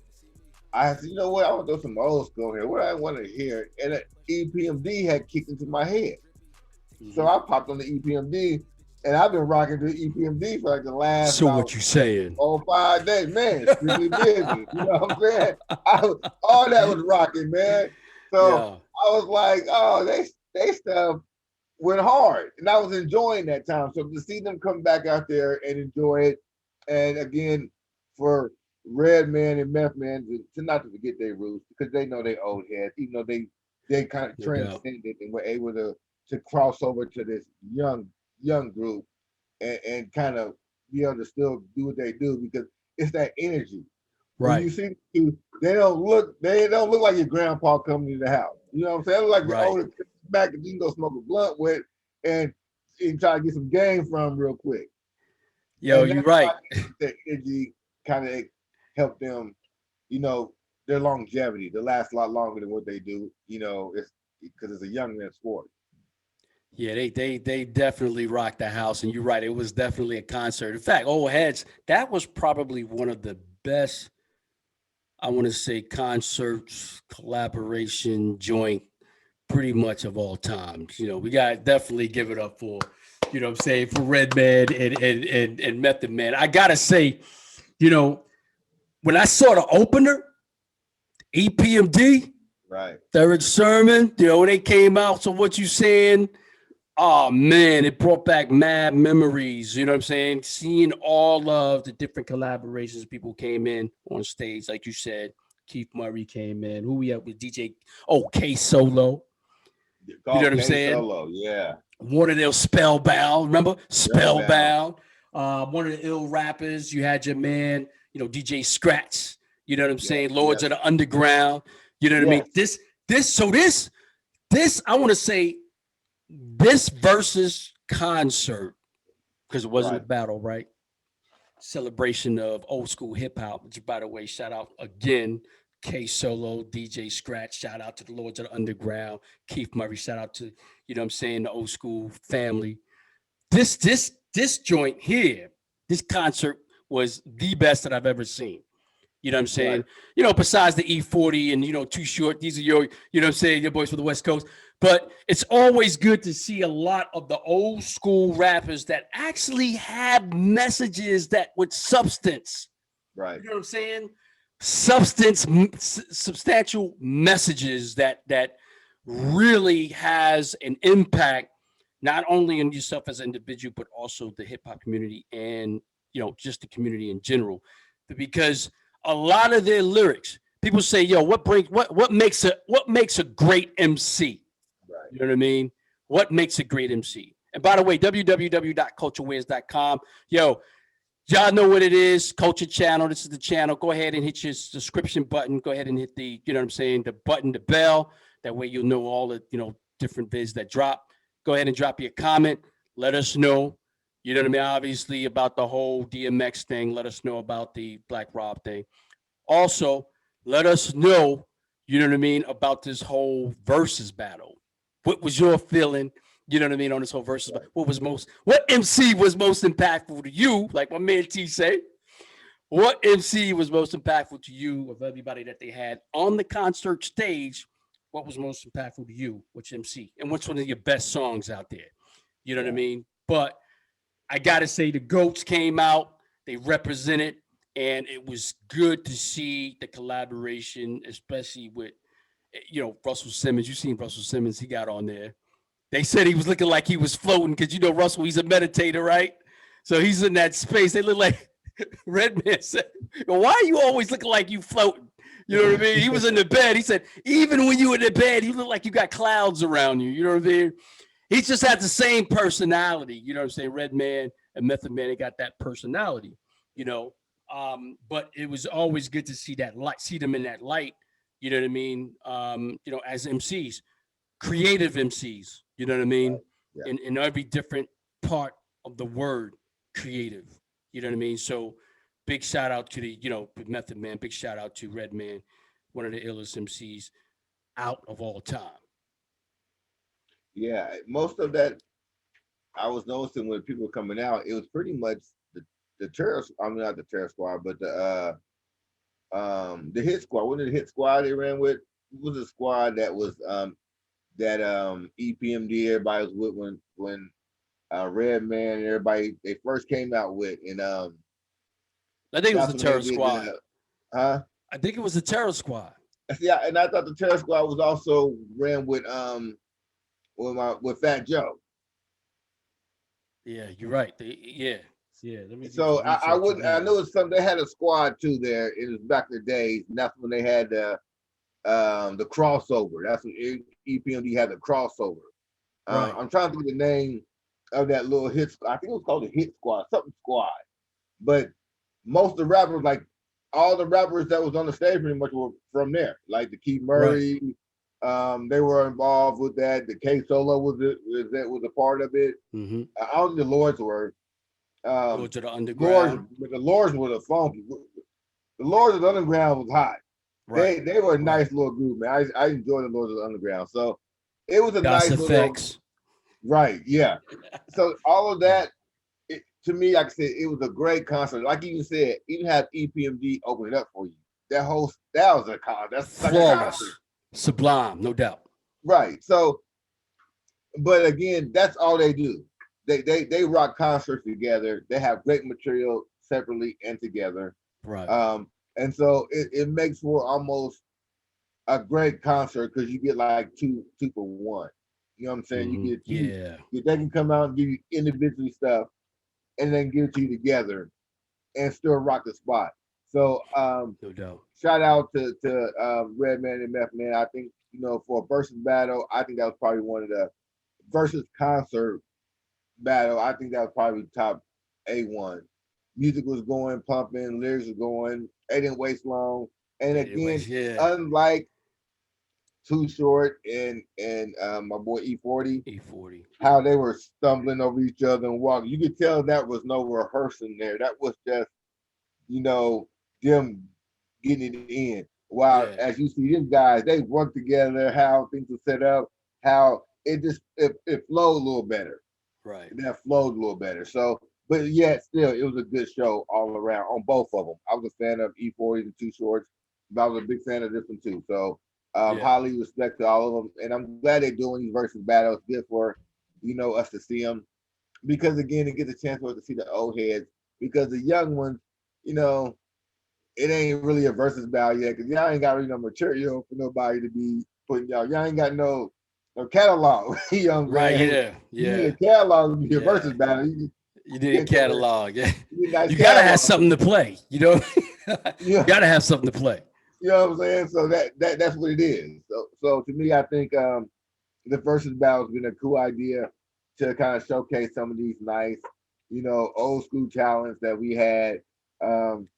I said, you know what, I want to throw some old school here. What I want to hear, and EPMD had kicked into my head. So I popped on the EPMD, and I've been rocking to EPMD for like the last So about what you saying? 5 days, man. Strictly business, you know what I'm saying? All that was rocking, man. So Yeah. I was like, oh, they stuff went hard, and I was enjoying that time. So to see them come back out there and enjoy it, and again for Redman and Meth Man to not to forget their roots, because they know they old heads, even though they kind of No doubt. transcended and were able to cross over to this young group, and kind of be able to still do what they do, because it's that energy. When Right. you see them, they don't look like your grandpa coming to the house. You know what I'm saying? They look like the Right. older back that you can go smoke a blunt with, and try to get some game from real quick. Yo, And you that's why right. I think the energy kind of help them, you know, their longevity to last a lot longer than what they do. You know, it's because it's a young man's sport. Yeah, they definitely rocked the house, and you're right. It was definitely a concert. In fact, old heads, that was probably one of the best, I want to say, concerts, collaboration, joint, pretty much of all times. You know, we got definitely give it up for, you know what I'm saying, for Redman and Method Man. I gotta say, you know, when I saw the opener, EPMD, Right. Third Sermon, you know, when they came out, so what you saying? Oh man, it brought back mad memories. You know what I'm saying? Seeing all of the different collaborations, people came in on stage, like you said. Keith Murray came in. Who we had with DJ? Oh, K Solo. You know Call what I'm K saying? Solo. Yeah. One of those Spellbound. Remember Spellbound. Spellbound? One of the ill rappers. You had your man, you know, DJ Scratch. You know what I'm Yes. saying? Lords Yes. of the Underground. You know what I mean? Yes. This, I want to say, this versus concert, because it wasn't a Right. battle, right? Celebration of old school hip hop, which, by the way, shout out again, K Solo, DJ Scratch, shout out to the Lords of the Underground, Keith Murray, shout out to, you know what I'm saying, the old school family. This joint here, this concert was the best that I've ever seen. You know what I'm Right. saying? You know, besides the E40 and, you know, Too Short, these are your, you know what I'm saying, your boys from the West Coast. But it's always good to see a lot of the old school rappers that actually have messages that with substance. Right. You know what I'm saying? Substantial messages that really has an impact, not only on yourself as an individual, but also the hip hop community and, you know, just the community in general. Because a lot of their lyrics, people say, yo, what makes a great MC? Right. You know what I mean? What makes a great MC? And by the way, www.culturewares.com. Yo, y'all know what it is. Culture Channel. This is the channel. Go ahead and hit your subscription button. Go ahead and hit the, you know what I'm saying, the button, the bell. That way you'll know all the, you know, different vids that drop. Go ahead and drop your comment. Let us know, you know what I mean, obviously about the whole DMX thing. Let us know about the Black Rob thing. Also, let us know, you know what I mean, about this whole versus battle. What was your feeling? You know what I mean on this whole versus. Right. What MC was most impactful to you? Like my man T say, what MC was most impactful to you of everybody that they had on the concert stage? What was most impactful to you? Which MC and which one of your best songs out there? You know what I Yeah. mean? But I gotta say the goats came out, they represented, and it was good to see the collaboration, especially with, you know, Russell Simmons. You seen Russell Simmons? He got on there. They said he was looking like he was floating because, you know, Russell, he's a meditator, right? So he's in that space. They look like Redman said, why are you always looking like you floating? You know what I mean? He was in the bed. He said, even when you in the bed, you look like you got clouds around you. You know what I mean? He just had the same personality. You know what I'm saying? Redman and Method Man, they got that personality, you know. But it was always good to see that light, see them in that light, you know what I mean? You know, as MCs, creative MCs, you know what I mean? Right. Yeah. In every different part of the word creative, you know what I mean? So big shout out to the, Method Man. Big shout out to Redman, one of the illest MCs out of all time. Yeah, most of that I was noticing when people were coming out, it was pretty much the terror. I mean, not the terror squad, but the hit squad. Wasn't it the hit squad they ran with? It was a squad that was that EPMD everybody was with when Redman and everybody they first came out with, and I think it was that's the when they Terror did Squad. huh? I think it was the Terror Squad. Yeah, and I thought the terror squad was also ran with Fat Joe. Yeah, you're right. Yeah. Let me do So some I research wouldn't. I again. know it's some. They had a squad too there. It was back in the days, and that's when they had the crossover. That's when EPMD had the crossover. Right. I'm trying to think of the name of that little hit. I think it was called the Hit Squad, something squad. But most of the rappers, like all the rappers that was on the stage, pretty much were from there. Like the Key Right. Murray, they were involved with that. The K Solo was a part of it. Mm-hmm. I don't think the Lords were. Go to the Lords, underground. but the Lords were the funky. The Lords of the Underground was hot. Right. They were a Right. nice little group, man. I enjoyed the Lords of the Underground. So it was a Das nice little Effects. right, yeah. So all of that, to me, like I said, it was a great concert. Like you said, even have EPMD open it up for you. That was a concert. That's like a Flawless. concert, Sublime, no doubt. right? So, but again, that's all they do. They rock concerts together. They have great material separately and together. Right. And so it makes for almost a great concert because you get like two for one. You know what I'm saying? Mm-hmm. You get two. Yeah. They can come out and give you individually stuff, and then give it to you together, and still rock the spot. So No doubt. shout out to Redman and Meth Man. I think for a versus battle, I think that was probably one of the versus concert battle. I think that was probably top A1. Music was going, pumping, lyrics were going. They didn't waste long. And again, Yeah. unlike Too Short and my boy E40, E40. how they were stumbling over each other and walking, you could tell that was no rehearsing there. That was just them getting it in. While Yeah. as you see them guys, they work together, how things were set up, how it flowed a little better. Right. That flowed a little better. So, but yet still, it was a good show all around on both of them. I was a fan of E40 and Too Shorts, but I was a big fan of this one too. So, Yeah. highly respect to all of them, and I'm glad they're doing these versus battles. Good for us to see them because again, it gets a chance for us to see the old heads because the young ones, you know, it ain't really a versus battle yet because y'all ain't got really no material for nobody to be putting y'all. Y'all ain't got no catalog, young Right. man. Yeah. You Yeah. need a catalog to be a Yeah. versus battle. You need a catalog. Yeah. You need a nice You gotta have catalog. something to play. You Yeah, gotta have something to play. you know what I'm saying. So that's what it is. So to me, I think the versus battle has been a cool idea to kind of showcase some of these nice, old school talents that we had. Um,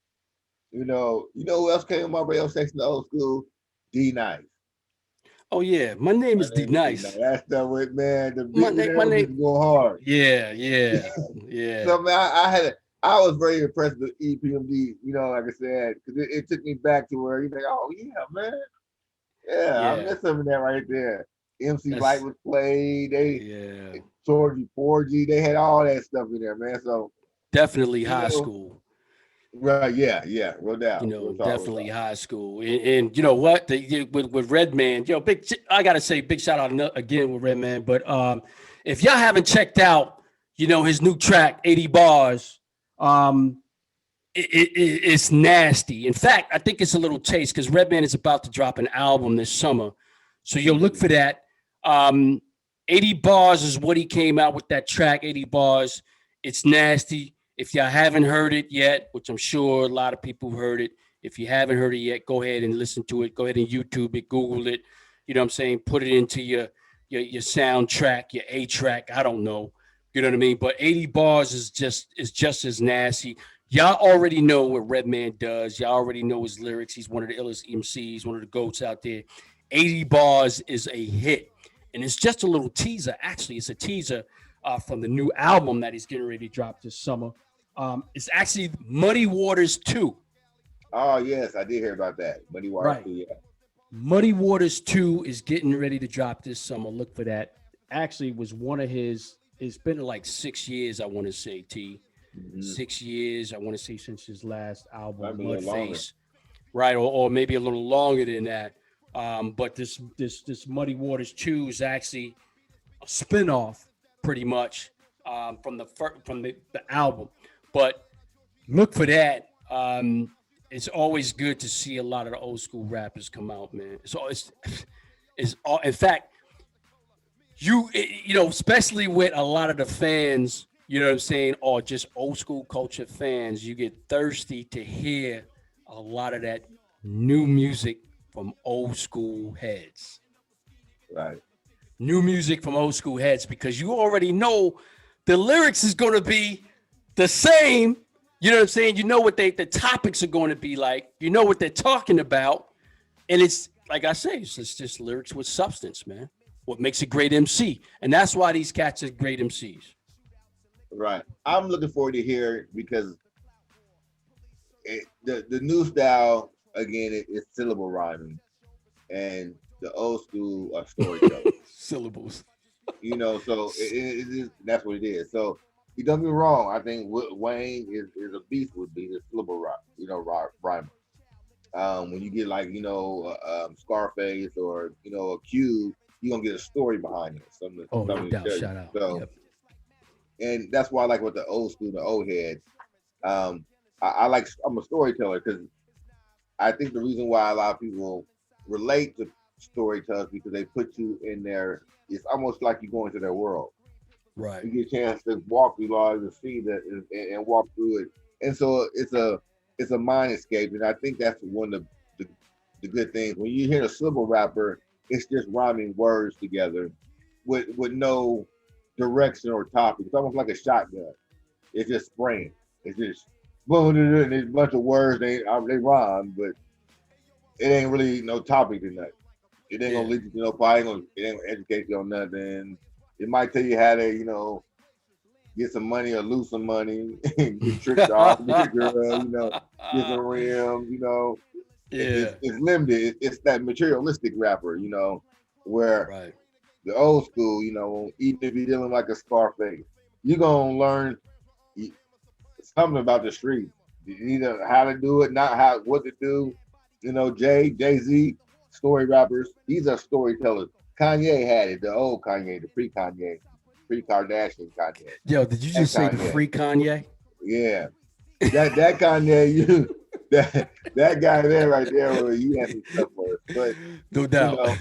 who else came on my radio station? The old school, D Nice. Oh yeah. My name My is D name is D Nice. Nice. That stuff with man, the My beat with name. My that name. was go hard. Yeah. Yeah. Yeah. So man, I was very impressed with EPMD. Like I said, because it took me back to where you think, oh yeah, man, yeah, I Yeah. miss some of that right there. MC Light That's was played. They yeah. Georgie Porgy, they had all that stuff in there, man. So Definitely you high know, school. right, yeah, no doubt, real talk, real Definitely talk. high school. And you know what? With Redman, I gotta say, big shout out again with Redman. But if y'all haven't checked out, his new track, 80 Bars, um, it's nasty. In fact, I think it's a little taste because Redman is about to drop an album this summer. So you'll look for that. Um, 80 Bars is what he came out with that track, 80 Bars. It's nasty. If y'all haven't heard it yet, which I'm sure a lot of people have heard it, if you haven't heard it yet, go ahead and listen to it. Go ahead and YouTube it, Google it. You know what I'm saying? Put it into your soundtrack, your A track. I don't know. You know what I mean? But 80 Bars is just as nasty. Y'all already know what Redman does. Y'all already know his lyrics. He's one of the illest MCs, one of the GOATs out there. 80 Bars is a hit. And it's just a little teaser. Actually, it's a teaser from the new album that he's getting ready to drop this summer. It's actually Muddy Waters 2. Oh yes, I did hear about that. Muddy Waters Right. 2, yeah. Muddy Waters 2 is getting ready to drop this summer. Look for that. Actually, was one of his. It's been like 6 years, I want to say, T. Mm-hmm. 6 years, I want to say, since his last album, Maybe a little longer. Mudface. Right, or maybe a little longer than that. But this Muddy Waters 2 is actually a spinoff, pretty much, from the album. But look for that. It's always good to see a lot of the old school rappers come out, man. It's all. In fact, you know, especially with a lot of the fans, you know what I'm saying, or just old school culture fans, you get thirsty to hear a lot of that new music from old school heads. Right. New music from old school heads, because you already know the lyrics is going to be the same. You know what I'm saying? You know what the topics are going to be like. You know what they're talking about. And it's, like I say, it's just lyrics with substance, man. What makes a great MC. And that's why these cats are great MCs. Right. I'm looking forward to hear, because the new style, again, is syllable rhyming, and the old school are storytelling. Syllables. You know, so it is, that's what it is. So you don't get me wrong. I think Wayne is a beast with the syllable rhyme. When you get like, Scarface, or a Q, you're gonna get a story behind it. Something No to doubt. tell you. Shout out. So, Yep. and that's why I like with the old school, the old heads. I'm a storyteller, because I think the reason why a lot of people relate to storytellers, because they put you in there. It's almost like you go into their world. Right. You get a chance to walk through lives and see that, and walk through it. And so it's a mind escape, and I think that's one of the good things. When you hear a syllable rapper, it's just rhyming words together with no direction or topic. It's almost like a shotgun. It's just spraying. It's just boom, and there's a bunch of words. They rhyme, but it ain't really no topic to nothing. It ain't gonna lead you to no fight. It ain't gonna educate you on nothing. It might tell you how to, get some money or lose some money, get tricked off, get a girl, get some rims, It's limited. It's that materialistic rapper, where Right. the old school, even if you're dealing like a Scarface, you're gonna learn something about the street. Either how to do it, not what to do. Jay-Z, story rappers. These are storytellers. Kanye had it, the old Kanye, the pre-Kanye, pre-Kardashian Kanye. Yo, did you just say the free Kanye? Yeah. That Kanye, that guy there right there, where he had some stuff for us. But no doubt.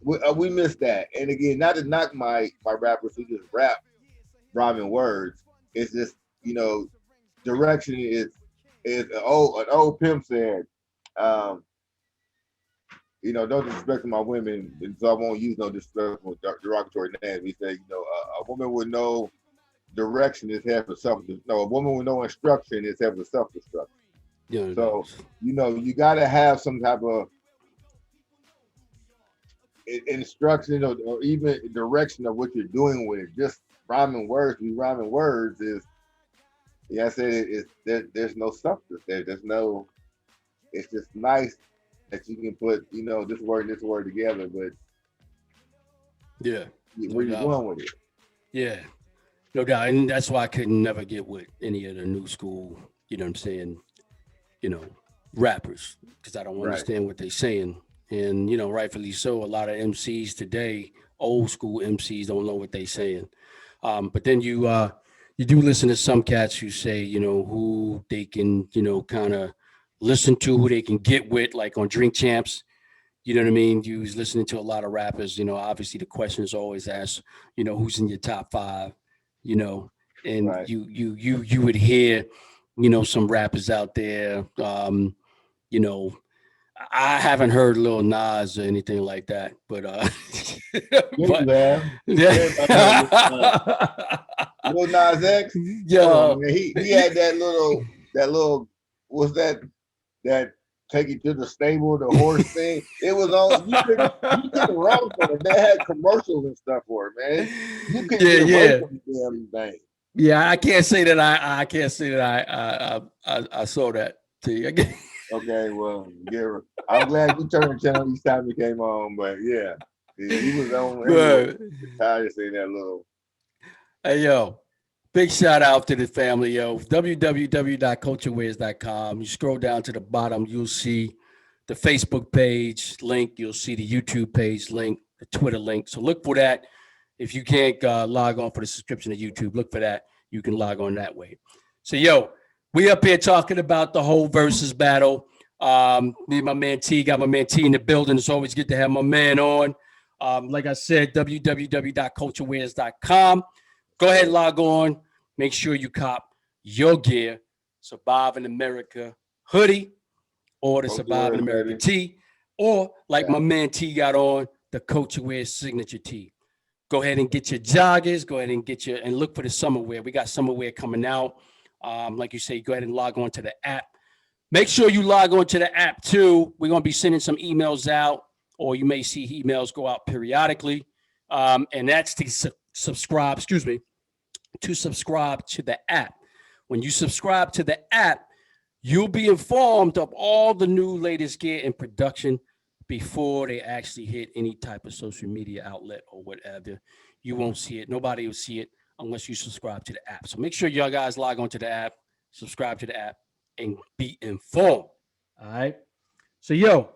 We missed that. And again, not to knock my rappers who just rap rhyming words. It's just, direction is an old pimp said, no disrespect to my women, and so I won't use no disrespectful derogatory names. He said, a woman with no direction is half a a woman with no instruction is half a self-destruction. Yeah. So, you got to have some type of instruction, or even direction of what you're doing with it. Just rhyming words is, I said, there's no substance there. It's just nice that you can put, this word and this word together, but where you going with it? Yeah, no doubt. And that's why I couldn't never get with any of the new school, you know what I'm saying, rappers, because I don't understand what they're saying. And, rightfully so, a lot of MCs today, old school MCs, don't know what they're saying. But then you do listen to some cats who say, who they can, kind of listen to, who they can get with, like on Drink Champs. You know what I mean? You was listening to a lot of rappers, obviously the question is always asked, who's in your top 5, and Right. you would hear, some rappers out there, I haven't heard Lil Nas or anything like that, but Lil Nas X. Yeah, he had that little what's that take you to the stable, the horse thing. It was on. You couldn't run for it. They had commercials and stuff for it, man. You couldn't get away from the damn thing. Yeah, I can't say that I can't say that I saw that to you. Okay, well, yeah, I'm glad you turned the channel each time you came on, but yeah, you was on anyway. Good. Tired of seeing that little. Hey yo, big shout out to the family, yo. www.culturewares.com. You scroll down to the bottom, you'll see the Facebook page link, you'll see the YouTube page link, the Twitter link. So look for that. If you can't log on for the subscription to YouTube, look for that. You can log on that way. So yo, we up here talking about the whole versus battle. Me and my man T, got my man T in the building. It's always good to have my man on. Like I said, www.culturewares.com. Go ahead, log on. Make sure you cop your gear, Survive in America hoodie, or the Survive in America tee, or like my man T got on, the Culture Wear signature tee. Go ahead and get your joggers. Go ahead and get your, and look for the summer wear. We got summer wear coming out. Like you say, go ahead and log on to the app. Make sure you log on to the app too. We're going to be sending some emails out, or you may see emails go out periodically. And that's to subscribe, to subscribe to the app. When you subscribe to the app, you'll be informed of all the new latest gear in production before they actually hit any type of social media outlet or whatever. You won't see it. Nobody will see it unless you subscribe to the app. So make sure y'all guys log on to the app, subscribe to the app, and be informed. All right. So, yo,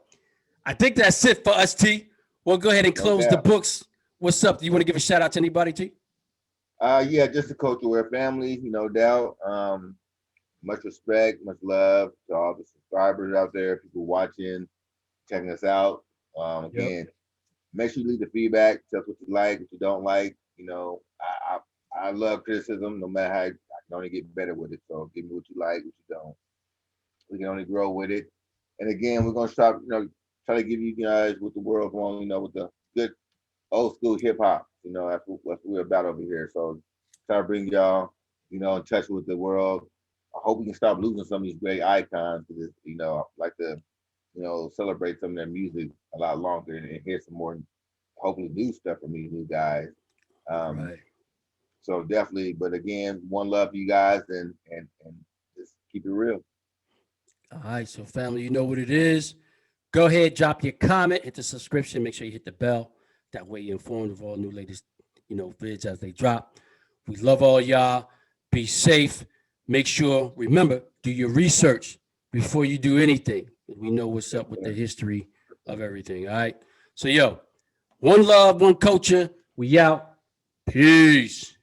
I think that's it for us, T. We'll go ahead and close the books. What's up? Do you want to give a shout out to anybody, T? Yeah, just the Culture Wear family, no doubt. Much respect, much love to all the subscribers out there, people watching, checking us out. Again, make sure you leave the feedback. Tell us what you like, what you don't like. I love criticism, no matter how I can only get better with it. So give me what you like, what you don't. We can only grow with it. And again, we're gonna try to give you guys what the world wants, with the good old school hip hop. That's what we're about over here. So try to bring y'all, in touch with the world. I hope we can stop losing some of these great icons because I like to, celebrate some of their music a lot longer and hear some more, hopefully new stuff from these new guys. Right. So definitely, but again, one love to you guys and just keep it real. All right, so family, you know what it is. Go ahead, drop your comment, hit the subscription, make sure you hit the bell. That way you're informed of all new latest, vids as they drop. We love all y'all. Be safe. Make sure, remember, do your research before you do anything. We know what's up with the history of everything. All right. So, yo, one love, one culture. We out. Peace.